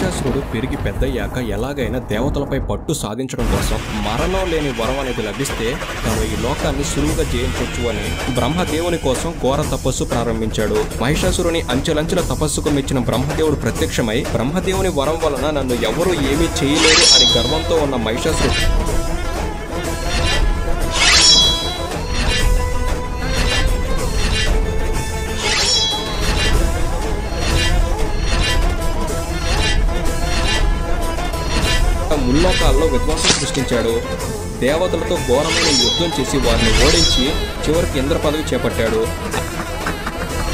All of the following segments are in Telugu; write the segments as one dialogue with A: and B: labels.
A: మహిషాసురుడు పెరిగి పెద్దయ్యాక ఎలాగైనా దేవతలపై పట్టు సాధించడం కోసం మరణం లేని వరం అనేది లభిస్తే తను ఈ లోకాన్ని సులువుగా జయించవచ్చు అని బ్రహ్మదేవుని కోసం ఘోర తపస్సు ప్రారంభించాడు. మహిషాసురుని అంచెలంచెల తపస్సుకు మెచ్చిన బ్రహ్మదేవుడు ప్రత్యక్షమై బ్రహ్మదేవుని వరం వలన నన్ను ఎవరూ ఏమీ చేయలేరు అని గర్వంతో ఉన్న మహిషాసురుడు ముల్లోకాల్లో విధ్వంసం సృష్టించాడు. దేవతలతో ఘోరమైన యుద్ధం చేసి వారిని ఓడించి చివరికి ఇంద్ర పదవి చేపట్టాడు.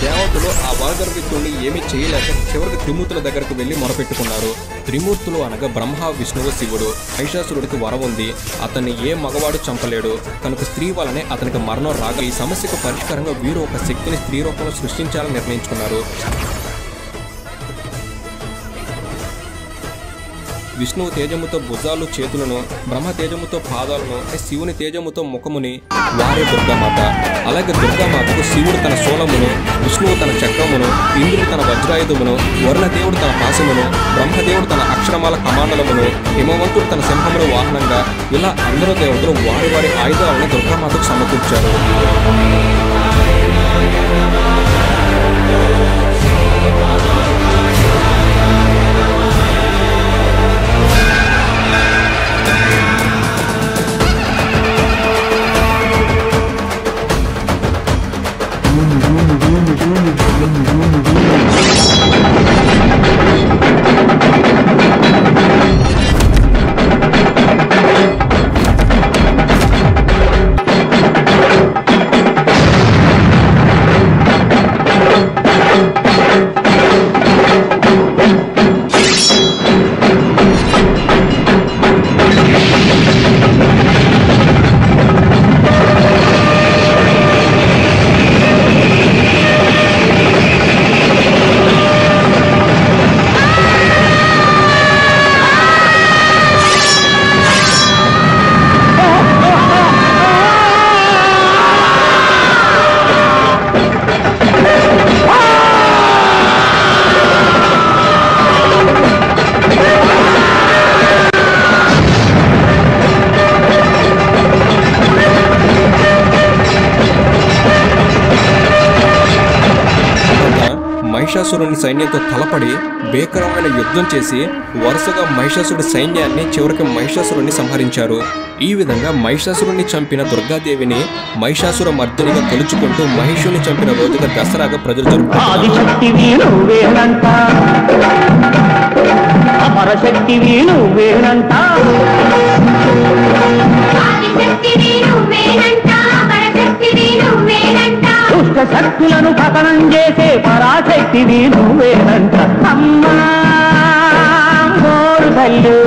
A: దేవతలు ఆ వరగర్విత్తుని ఏమీ చేయలేక చివరికి త్రిమూర్తుల దగ్గరకు వెళ్లి మొరపెట్టుకున్నారు. త్రిమూర్తులు అనగా బ్రహ్మ, విష్ణువు, శివుడు. మహిషాసురుడికి వరం ఉంది, అతన్ని ఏ మగవాడు చంపలేడు కనుక స్త్రీ వలనే అతనికి మరణం రాగా ఈ సమస్యకు పరిష్కారంగా వీరు ఒక శక్తిని స్త్రీ రూపంలో సృష్టించాలని నిర్ణయించుకున్నారు. విష్ణువు తేజముతో భుజాలు చేతులను, బ్రహ్మ తేజముతో పాదాలను, శివుని తేజముతో ముఖముని వారే దుర్గామాత. అలాగే దుర్గామాతకు శివుడు తన శూలమును, విష్ణువు తన చక్రమును, ఇంద్రుడు తన వజ్రాయుధమును, వరుణదేవుడు తన పాశమును, బ్రహ్మదేవుడు తన అక్షరమాల కమాండలమును, హిమవంతుడు తన సింహమును వాహనంగా ఇలా అందరూ దేవతలు వారి వారి ఆయుధాలను దుర్గామాతకు సమకూర్చారు. మహిషాసురుని సైన్యంతో తలపడి భీకరమైన యుద్ధం చేసి వరుసగా మహిషాసురుడి సైన్యాన్ని చివరికి మహిషాసురుని సంహరించారు. ఈ విధంగా మహిషాసురుని చంపిన దుర్గాదేవిని మహిషాసుర మర్దినిగా కొలుచుకుంటూ మహిషుని చంపిన రోజుగా దసరాగా ప్రజలు జరుపుకుంటారు.
B: శక్తులను పతనం చేసే పరాశక్తివి నువ్వేనంట అమ్మా మోరు తల్లు.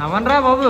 C: అమన్రా బాబు.